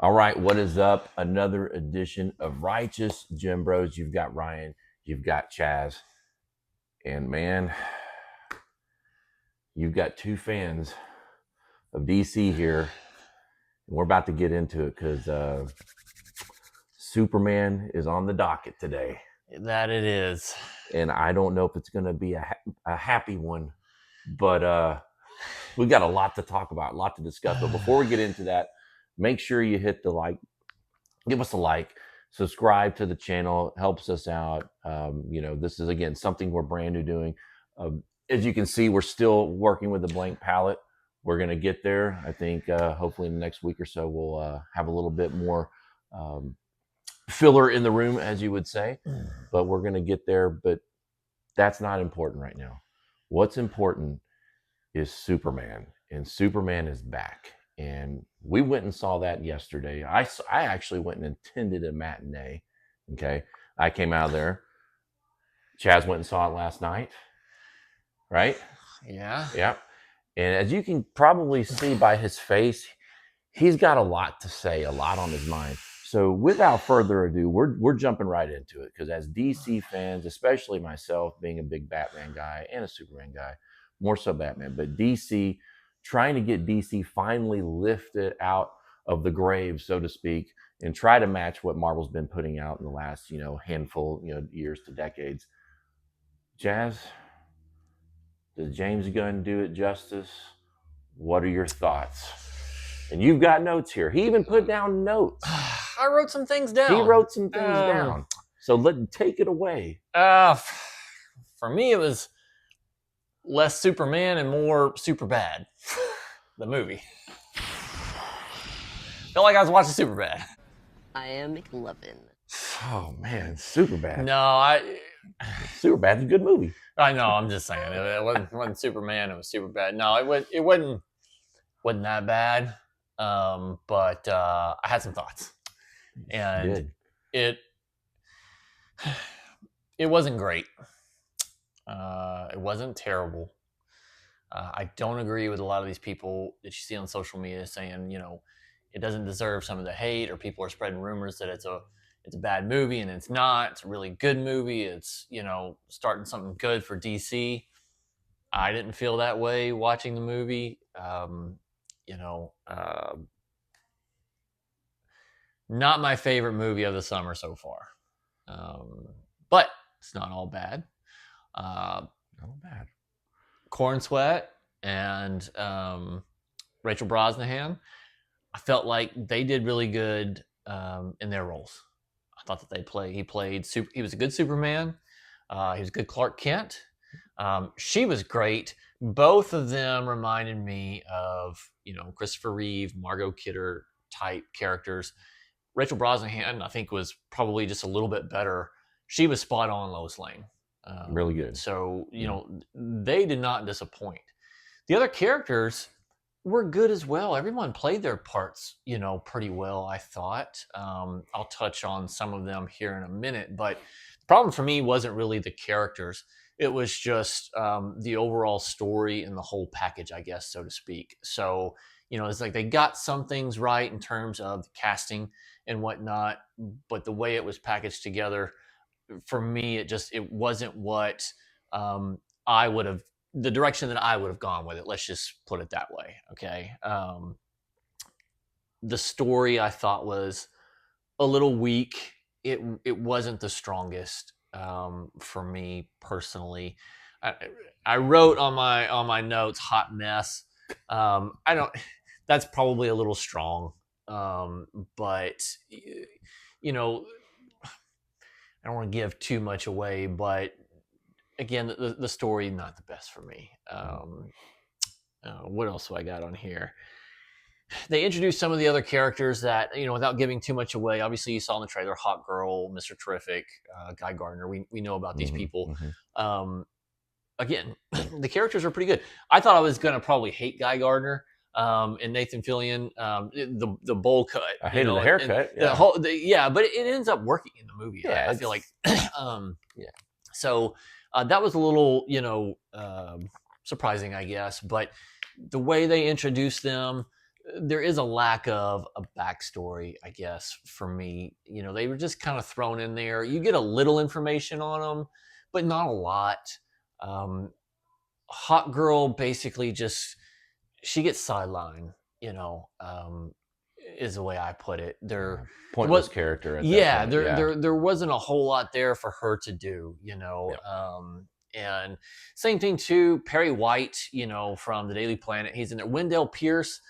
All right, what is up? Another edition of Righteous Gymbros. You've got Ryan, you've got Chaz, and man, you've got two fans of DC here. And we're about to get into it because Superman is on the docket today. That it is. And I don't know if it's going to be a happy one, but we've got a lot to talk about, a lot to discuss. But before we get into that, make sure you hit the like, give us a like, subscribe to the channel, helps us out. This is, again, something we're brand new doing. As you can see, we're still working with the blank palette. We're going to get there. I think hopefully in the next week or so, we'll have a little bit more filler in the room, as you would say, but we're going to get there. But that's not important right now. What's important is Superman, and Superman is back. And we went and saw that yesterday. I actually went and attended a matinee. Okay. I came out of there. Chaz went and saw it last night. Right? Yeah. Yeah. And as you can probably see by his face, he's got a lot to say, a lot on his mind. So without further ado, we're jumping right into it, because as DC fans, especially myself, being a big Batman guy and a Superman guy, more so Batman, but DC, trying to get DC finally lifted out of the grave, so to speak, and try to match what Marvel's been putting out in the last, handful, years to decades. Jazz, does James Gunn do it justice? What are your thoughts? And you've got notes here. He even put down notes. I wrote some things down. He wrote some things down. So take it away. For me, it was less Superman and more Superbad. The movie. Felt like I was watching Superbad. I am McLovin. Oh man, Superbad. No, Superbad's a good movie. I know. I'm just saying it wasn't Superman. It was Superbad. No, it wasn't that bad. But I had some thoughts, and it wasn't great. It wasn't terrible. I don't agree with a lot of these people that you see on social media saying, it doesn't deserve some of the hate, or people are spreading rumors that it's a bad movie, and it's not. It's a really good movie. It's, starting something good for DC. I didn't feel that way watching the movie. Not my favorite movie of the summer so far. But it's not all bad. Not bad. Corn Sweat and Rachel Brosnahan, I felt like they did really good in their roles. I thought that he was a good Superman. He was a good Clark Kent. She was great. Both of them reminded me of, Christopher Reeve, Margot Kidder type characters. Rachel Brosnahan, I think, was probably just a little bit better. She was spot on Lois Lane. Really good. So, they did not disappoint. The other characters were good as well. Everyone played their parts, pretty well, I thought. I'll touch on some of them here in a minute, but the problem for me wasn't really the characters. It was just the overall story and the whole package, I guess, so to speak. So, it's like they got some things right in terms of the casting and whatnot, but the way it was packaged together, for me, it wasn't what I would have, the direction that I would have gone with it. Let's just put it that way. Okay. The story I thought was a little weak. It wasn't the strongest for me personally. I wrote on my notes, hot mess. That's probably a little strong. But I don't want to give too much away, but again, the story, not the best for me. What else do I got on here? They introduced some of the other characters that, without giving too much away. Obviously, you saw in the trailer, Hawk Girl, Mr. Terrific, Guy Gardner. We know about these people. Mm-hmm. Again, the characters are pretty good. I thought I was going to probably hate Guy Gardner and Nathan Fillion, the bowl cut. I hated the haircut. But it ends up working in the movie. Yeah, I feel like. So that was a little, surprising, I guess. But the way they introduced them, there is a lack of a backstory, I guess, for me. They were just kind of thrown in there. You get a little information on them, but not a lot. Um, Hot Girl basically just she gets sidelined. Is the way I put it. Pointless character at that Yeah, point. there wasn't a whole lot there for her to do. Yep. And same thing too. Perry White, from the Daily Planet, he's in there. Wendell Pierce,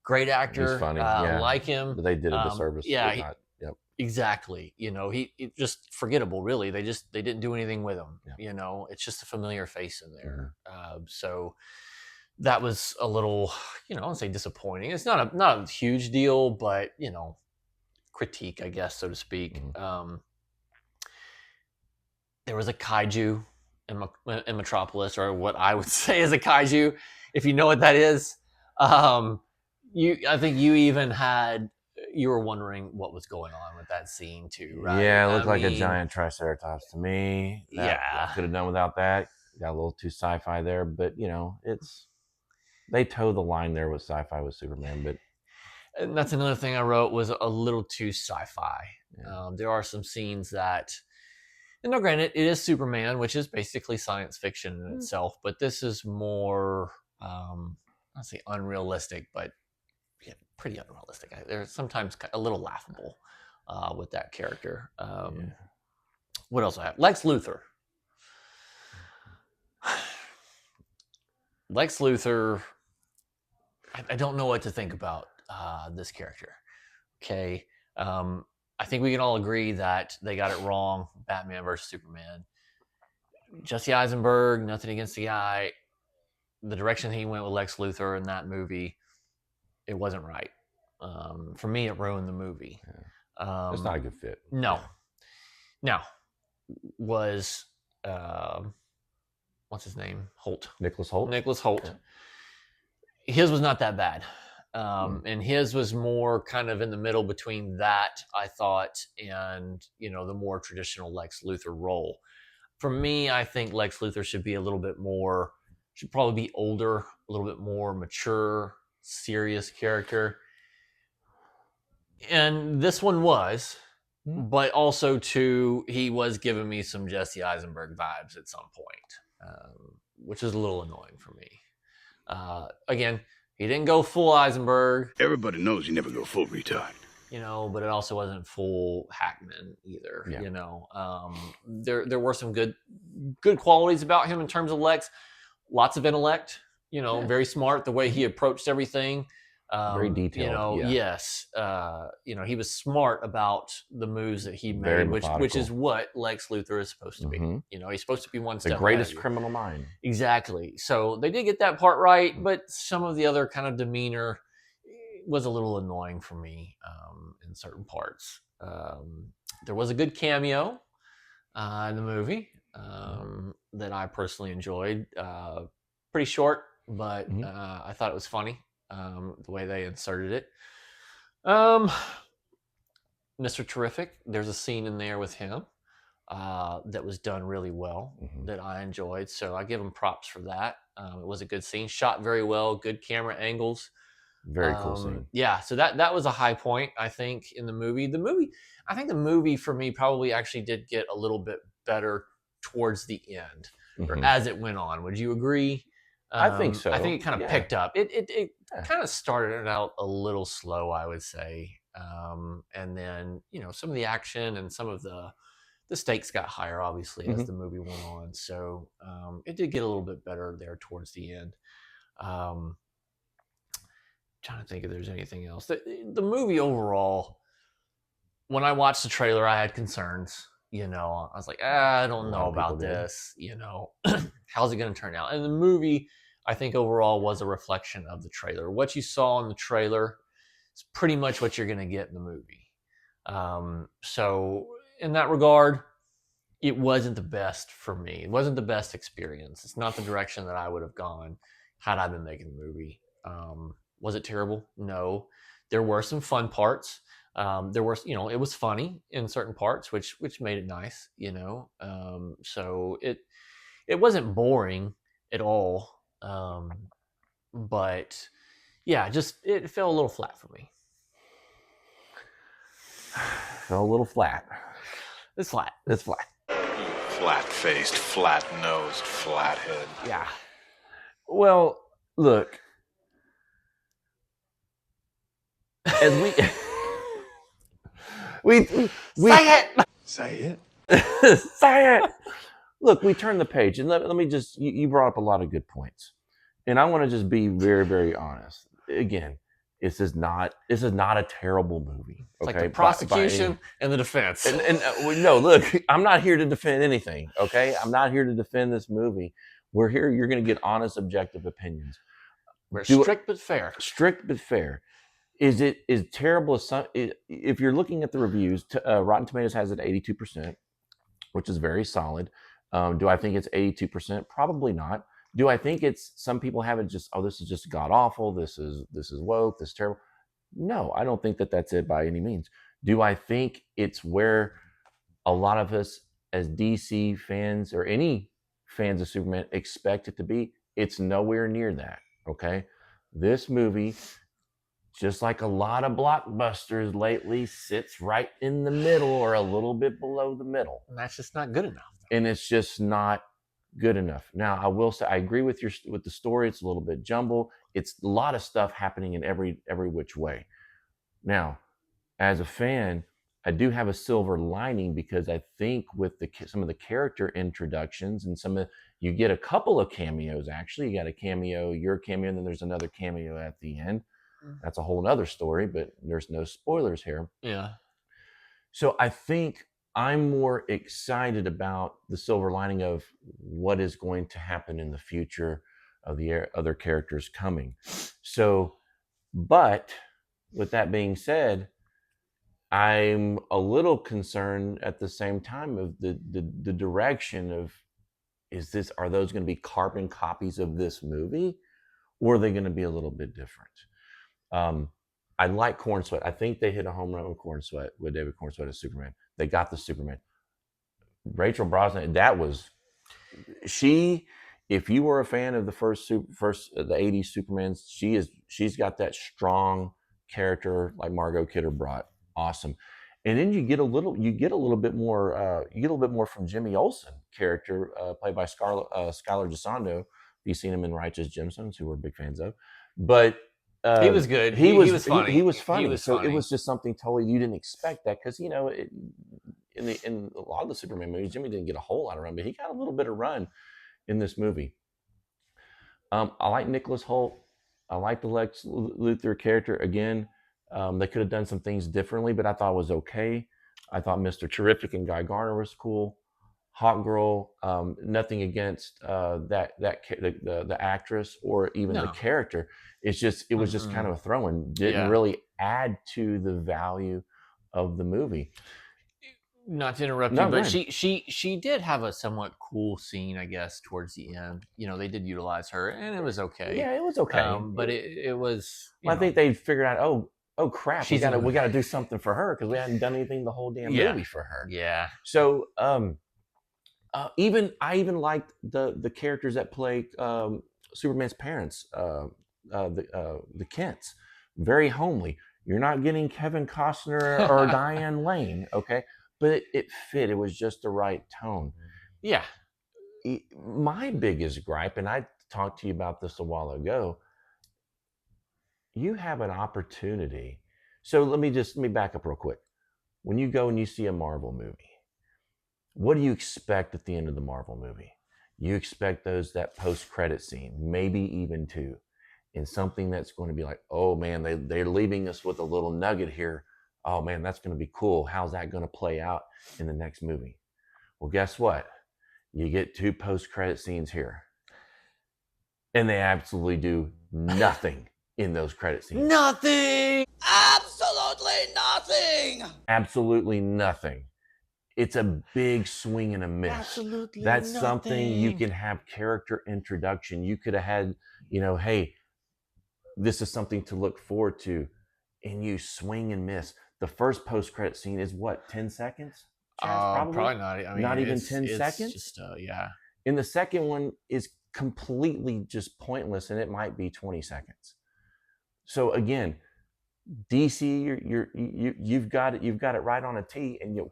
great actor. He's funny. Like him. But they did a disservice. Yeah, Yep. exactly. He just forgettable. Really, they didn't do anything with him. Yeah. It's just a familiar face in there. So that was a little, I don't say disappointing. It's not a huge deal, but critique, I guess, so to speak. There was a kaiju in Metropolis, or what I would say is a kaiju, if you know what that is. I think you were wondering what was going on with that scene too, right? Yeah, it looked like a giant triceratops to me. Yeah, could have done without that. Got a little too sci-fi there, but they toe the line there with sci-fi with Superman. But and that's another thing I wrote was a little too sci-fi. Yeah. There are some scenes that, and now granted, it is Superman, which is basically science fiction in itself, but this is more, I'd say unrealistic, but yeah, pretty unrealistic. They're sometimes a little laughable with that character. What else I have? Lex Luthor. Lex Luthor, I don't know what to think about this character. Okay. I think we can all agree that they got it wrong. Batman versus Superman. Jesse Eisenberg, nothing against the guy. The direction he went with Lex Luthor in that movie, it wasn't right. For me, it ruined the movie. It's not a good fit. No. Now, was what's his name? Holt. Nicholas Holt. Nicholas Holt. Yeah. His was not that bad. And his was more kind of in the middle between that, I thought, and, the more traditional Lex Luthor role. For me, I think Lex Luthor should probably be older, a little bit more mature, serious character. And this one was, but also, too, he was giving me some Jesse Eisenberg vibes at some point, which is a little annoying for me. Again, he didn't go full Eisenberg. Everybody knows you never go full retard. But it also wasn't full Hackman either. Yeah. There were some good qualities about him in terms of Lex. Lots of intellect. Very smart the way he approached everything. Very detailed. Yes. He was smart about the moves that he made, which is what Lex Luthor is supposed to be. He's supposed to be one step the greatest criminal mind. Exactly. So they did get that part right, but some of the other kind of demeanor was a little annoying for me in certain parts. There was a good cameo in the movie that I personally enjoyed. Pretty short, but I thought it was funny. The way they inserted it. Mr. Terrific, there's a scene in there with him that was done really well that I enjoyed. So I give him props for that. It was a good scene, shot very well, good camera angles. Very cool scene. Yeah, so that was a high point, I think, in the movie. I think the movie for me probably actually did get a little bit better towards the end or as it went on. Would you agree? I think so. I think it kind of picked up. It kind of started out a little slow, I would say. And then, some of the action and some of the stakes got higher, obviously, as the movie went on. So it did get a little bit better there towards the end. Trying to think if there's anything else. The movie overall, when I watched the trailer, I had concerns. I was like, I don't know about this. How's it going to turn out? And the movie, I think overall was a reflection of the trailer. What you saw in the trailer is pretty much what you're going to get in the movie. So in that regard, it wasn't the best for me. It wasn't the best experience. It's not the direction that I would have gone had I been making the movie. Was it terrible? No. There were some fun parts. There were, it was funny in certain parts, which made it nice, so it wasn't boring at all. But Yeah, just it fell a little flat for me. Fell a little flat. It's flat. It's flat. Flat-faced, flat-nosed, flathead. Yeah. Well, look, as we Say it. Say it. say it. Look, we turn the page, and let me just. You brought up a lot of good points, and I want to just be very, very honest. Again, this is not a terrible movie. It's Okay, like the prosecution and the defense. no, look, I'm not here to defend anything. Okay, I'm not here to defend this movie. We're here. You're going to get honest, objective opinions. We're Do it- strict but fair. Strict but fair. Is terrible as some? If you're looking at the reviews, Rotten Tomatoes has it 82%, which is very solid. Do I think it's 82%? Probably not. Do I think it's some people have it just, oh, this is just god awful. This is woke. This is terrible. No, I don't think that that's it by any means. Do I think it's where a lot of us as DC fans or any fans of Superman expect it to be? It's nowhere near that. Okay, this movie, just like a lot of blockbusters lately, sits right in the middle or a little bit below the middle. And that's just not good enough. And it's just not good enough. Now, I will say I agree with the story. It's a little bit jumbled. It's a lot of stuff happening in every which way. Now, as a fan, I do have a silver lining because I think with some of the character introductions and you get a couple of cameos. Actually, you got a cameo, your cameo, and then there's another cameo at the end. That's a whole nother story, but there's no spoilers here. Yeah. So I think I'm more excited about the silver lining of what is going to happen in the future of the other characters coming. So, but with that being said, I'm a little concerned at the same time of the direction of, are those going to be carbon copies of this movie, or are they going to be a little bit different? I like Corn Sweat. I think they hit a home run with Corn Sweat, with David Corn Sweat as Superman. They got the Superman. Rachel Brosnahan, if you were a fan of the first the 80s Supermans, she's got that strong character like Margot Kidder brought. Awesome. And then you get a little bit more from Jimmy Olsen character, played by Skylar DeSondo. You've seen him in Righteous Gemstones, who we're big fans of. But he was good. He was funny. He was funny. It was just something totally you didn't expect that because in a lot of the Superman movies, Jimmy didn't get a whole lot of run, but he got a little bit of run in this movie. I like Nicholas Hoult. I like the Lex Luthor character. Again, they could have done some things differently, but I thought it was okay. I thought Mr. Terrific and Guy Garner was cool. Hot Girl, nothing against the actress or even the character. It was just kind of a throw-in. Didn't really add to the value of the movie. Not to interrupt you, but she did have a somewhat cool scene, I guess, towards the end. They did utilize her, and it was okay. Yeah, it was okay. But it was. I think they figured out, oh crap, we got to do something for her because we hadn't done anything the whole damn movie for her. Yeah. So I even liked the characters that play Superman's parents, the Kents. Very homely. You're not getting Kevin Costner or Diane Lane, okay? But it fit. It was just the right tone. Yeah. My biggest gripe, and I talked to you about this a while ago, you have an opportunity. So let me back up real quick. When you go and you see a Marvel movie, what do you expect at the end of the Marvel movie? You expect that post-credit scene, maybe even two, and something that's going to be like, oh man, they're leaving us with a little nugget here. Oh man, that's going to be cool. How's that going to play out in the next movie? Well, guess what? You get two post-credit scenes here. And they absolutely do nothing in those credit scenes. Nothing! Absolutely nothing! Absolutely nothing. It's a big swing and a miss. Absolutely That's nothing. something you can have character introduction. You could have had, hey, this is something to look forward to. And you swing and miss. The first post-credit scene is what, 10 seconds? Probably not. I mean, not even 10 seconds? Just, yeah. And the second one is completely just pointless, and it might be 20 seconds. So again, DC, you've got it right on a tee, and you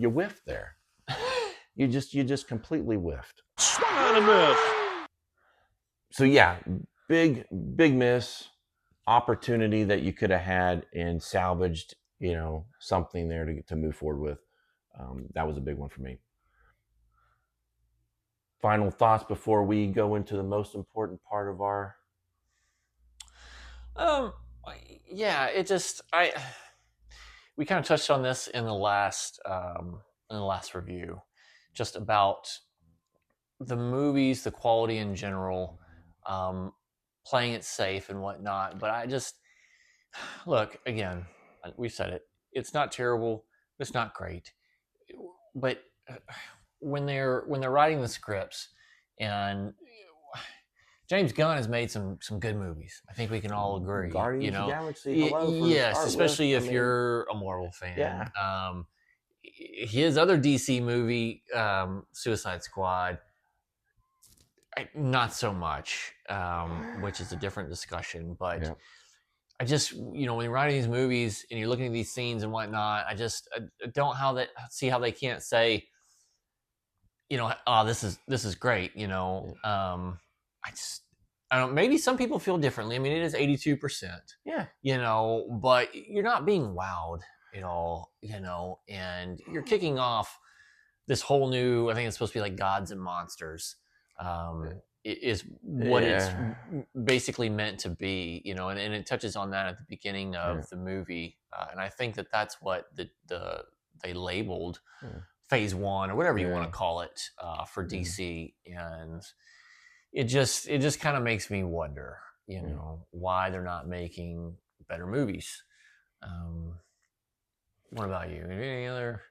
whiffed there. You just completely whiffed. Swung on and missed. So yeah, big miss opportunity that you could have had and salvaged, something there to move forward with. That was a big one for me. Final thoughts before we go into the most important part of our. Yeah, we kind of touched on this in the last review, just about the movies, the quality in general, playing it safe and whatnot. But I just look again. We've said it. It's not terrible. It's not great. But when they're writing the scripts, and James Gunn has made some good movies. I think we can all agree. Guardians of the Galaxy. Yes, especially if you're a Marvel fan. Yeah. His other DC movie, Suicide Squad, not so much, which is a different discussion. But Yeah. I just, when you're writing these movies and you're looking at these scenes and whatnot, I don't see how they can't say, oh, this is great. I don't. Maybe some people feel differently. I mean, it is 82%. Yeah. But you're not being wowed at all. And you're kicking off this whole new. I think it's supposed to be like Gods and Monsters. Is what it's basically meant to be. And it touches on that at the beginning of the movie. And I think that's what they labeled Phase 1 or whatever you want to call it for DC. And it just kind of makes me wonder, why they're not making better movies. What about you? Any other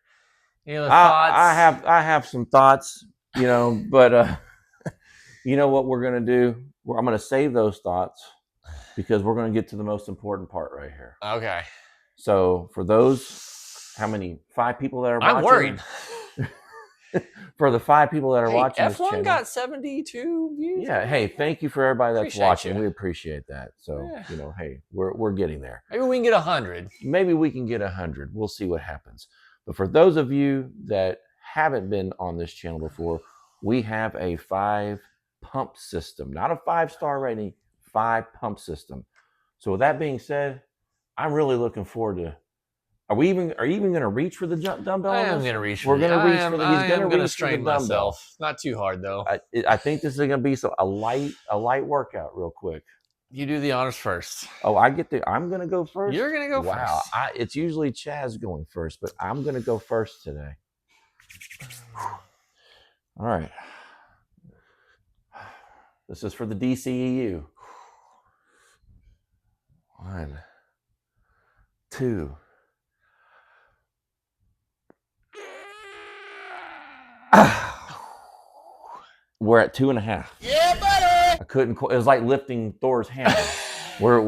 thoughts? I have some thoughts, but you know what we're gonna do? I'm gonna save those thoughts because we're gonna get to the most important part right here. Okay. So for those, how many? 5 people that are watching? I'm worried. For the 5 people that are watching this F1 channel, got 72 views. Yeah, hey, thank you for everybody that's watching. You. We appreciate that. So, hey, we're getting there. Maybe we can get 100. Maybe we can get 100. We'll see what happens. But for those of you that haven't been on this channel before, we have a 5-pump system, not a 5-star rating, 5-pump system. So with that being said, I'm really looking forward to. Are you even going to reach for the dumbbell? I am going to reach. We're going to reach for the. He's going to reach strain for the dumbbell. Myself. Not too hard though. I think this is going to be a light workout, real quick. You do the honors first. Oh, I'm going to go first. You're going to go first. Wow, it's usually Chaz going first, but I'm going to go first today. All right. This is for the DCEU. 1, 2. We're at 2.5. Yeah, buddy. I couldn't. It was like lifting Thor's hammer. we're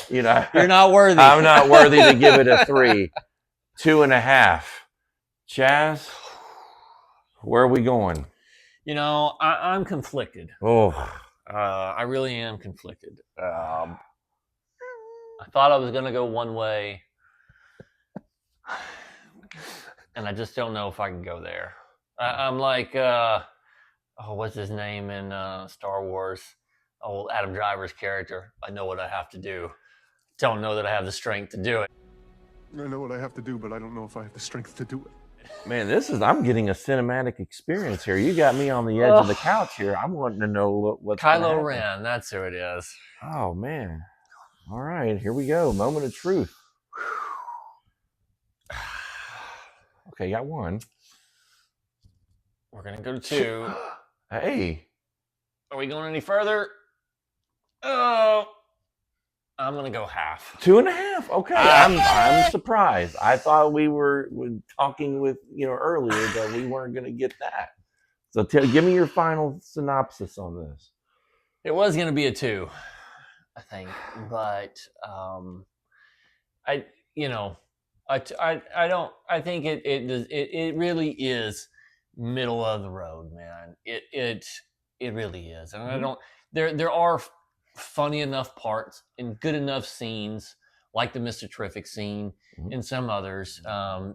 You're not worthy. I'm not worthy to give it a 3. 2.5. Chaz, where are we going? I'm conflicted. Oh, I really am conflicted. I thought I was going to go one way, and I just don't know if I can go there. I'm like, what's his name in Star Wars? Oh, Adam Driver's character. I know what I have to do. Don't know that I have the strength to do it. I know what I have to do, but I don't know if I have the strength to do it. man, I'm getting a cinematic experience here. You got me on the edge of the couch here. I'm wanting to know what's Kylo Ren. That's who it is. Oh, man. All right, here we go. Moment of truth. Okay, got 1. We're going to go to 2. Hey. Are we going any further? Oh, I'm going to go half. 2.5. Okay, I'm surprised. I thought we were talking with earlier that we weren't going to get that. So give me your final synopsis on this. It was going to be a 2, I think, but I think it really is middle of the road, man. It really is, and I don't. There are funny enough parts and good enough scenes, like the Mr. Terrific scene and some others,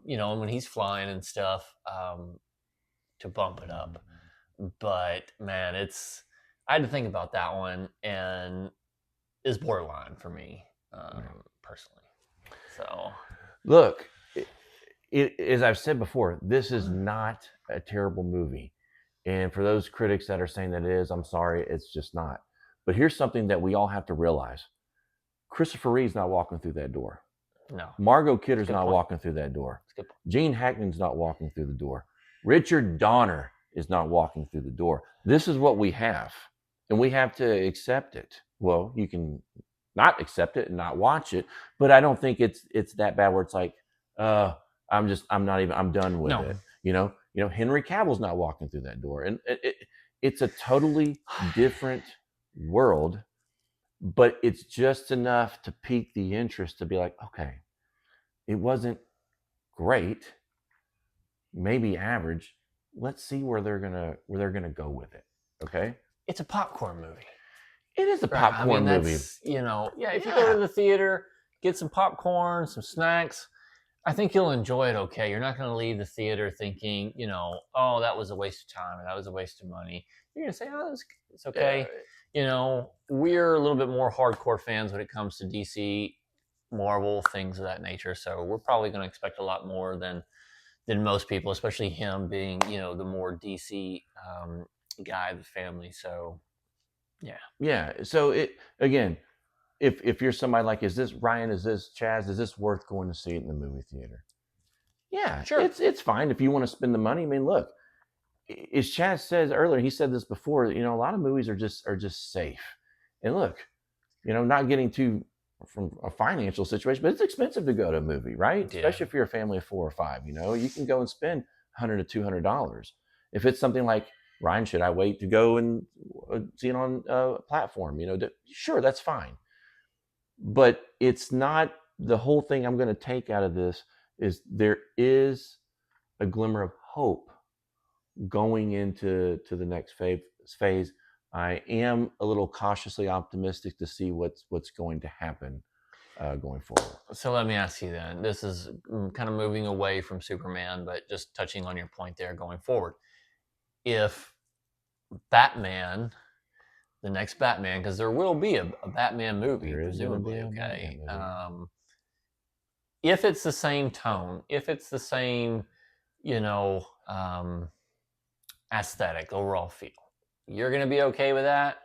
you know, when he's flying and stuff, to bump it up. But man, I had to think about that one, and is borderline for me, personally. So Look, as I've said before, this is not a terrible movie. And for those critics that are saying that it is, I'm sorry, it's just not. But here's something that we all have to realize. Christopher Reeve's not walking through that door. no, Margot Kidder's good not point. walking through that door. That's a good point. Gene Hackman's not walking through the door. Richard Donner is not walking through the door. This is what we have, and we have to accept it. Well, you can not accept it and not watch it, but I don't think it's that bad where it's like, I'm done with No. it. You know, Henry Cavill's not walking through that door, and it's a totally different world, but it's just enough to pique the interest to be like, okay, it wasn't great, maybe average. Let's see where they're gonna go with it. Okay, It's a popcorn movie. it is a Right, popcorn movie. You know, if you go to the theater, get some popcorn, some snacks, I think you'll enjoy it okay. You're not going to leave the theater thinking, you know, oh, that was a waste of time and that was a waste of money. You're going to say, oh, it's okay. You know, we're a little bit more hardcore fans when it comes to DC, Marvel, things of that nature. So we're probably going to expect a lot more than most people, especially him being, you know, the more DC guy of the family. So, Yeah. So it again, if you're somebody like, is this Ryan? Is this Chaz? Is this worth going to see it in the movie theater? Yeah, Sure. It's fine if you want to spend the money. I mean, look, as Chaz says earlier, he said this before. You know, a lot of movies are just safe. And look, you know, not getting too from a financial situation, but it's expensive to go to a movie, right? Yeah. Especially if you're a family of 4 or 5. You know, you can go and spend $100 to $200. If it's something like, Ryan, should I wait to go and see it on a platform? You know, sure, that's fine. But it's not the whole thing. I'm going to take out of this is there is a glimmer of hope going into the next phase. I am a little cautiously optimistic to see what's going to happen going forward. So let me ask you then. This is kind of moving away from Superman, but just touching on your point there going forward. If Batman, the next Batman, because there will be a Batman movie, There is gonna be presumably, a okay. Batman movie. If it's the same tone, if it's the same, you know, aesthetic, overall feel, you're gonna be okay with that?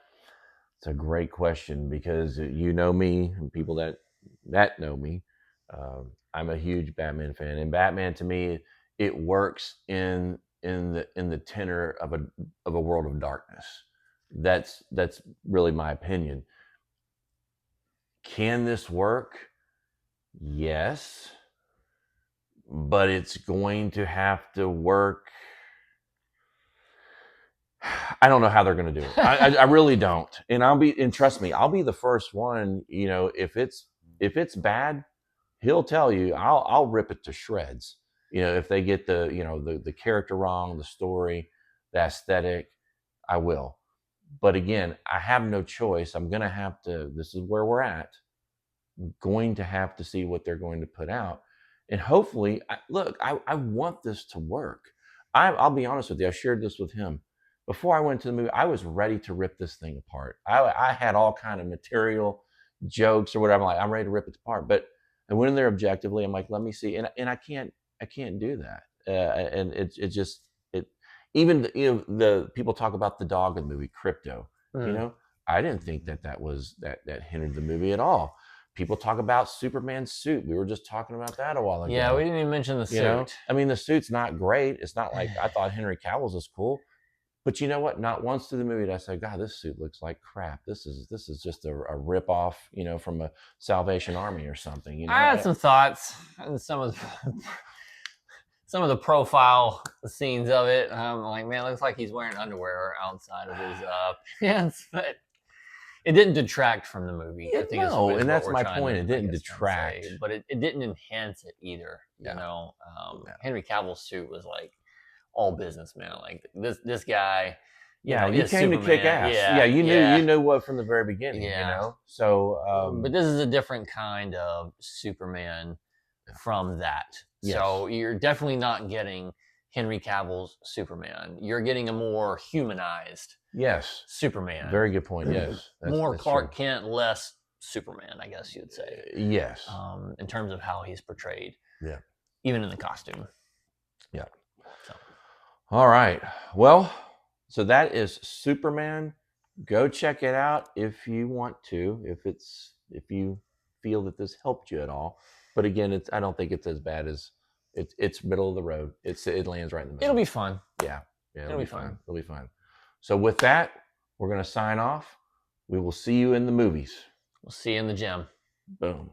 It's a great question because you know me and people that know me. I'm a huge Batman fan, and Batman to me it works in the tenor of a world of darkness. That's really my opinion. Can this work? Yes, but it's going to have to work. I don't know how they're going to do it. I really don't. And trust me, I'll be the first one. You know, if it's bad, he'll tell you. I'll rip it to shreds. You know, if they get the character wrong, the story, the aesthetic, I will. But again, I have no choice. I'm going to have to. This is where we're at. Going to have to see what they're going to put out, and hopefully, I want this to work. I'll be honest with you. I shared this with him before I went to the movie. I was ready to rip this thing apart. I had all kind of material, jokes or whatever. I'm ready to rip it apart. But I went in there objectively. I'm like, let me see, and I can't do that. And it just even the people talk about the dog in the movie Crypto. You know, I didn't think that was that hindered the movie at all. People talk about Superman's suit. We were just talking about that a while ago. Yeah, we didn't even mention the suit. You know? I mean, the suit's not great. It's not like I thought Henry Cavill's was cool. But you know what? Not once through the movie did I say, God, this suit looks like crap. This is just a rip-off, you know, from a Salvation Army or something. You know? I had some thoughts on some of the profile scenes of it. I'm like, man, it looks like he's wearing underwear outside of his pants, but it didn't detract from the movie. I think No, is and that's what my we're trying point. to, It didn't I guess, detract. say, but it didn't enhance it either. Yeah. You know, Yeah. Henry Cavill's suit was like all businessman. Like this guy, Yeah, know, you is came to kick Superman. ass. Yeah, Yeah, you yeah. knew what from the very beginning. Yeah. So But this is a different kind of Superman from that. Yes. So you're definitely not getting Henry Cavill's Superman. You're getting a more humanized yes, Superman. very good point. Yes, More that's Clark true. Kent, less Superman, I guess you'd say. Yes, In terms of how he's portrayed. Yeah. Even in the costume. Yeah. So. All right. Well, so that is Superman. Go check it out if you want to. If you feel that this helped you at all. But again, I don't think it's as bad as it's middle of the road. It lands right in the middle. It'll be fun. Yeah. It'll be fun. It'll be fun. So with that, we're gonna sign off. We will see you in the movies. We'll see you in the gym. Boom.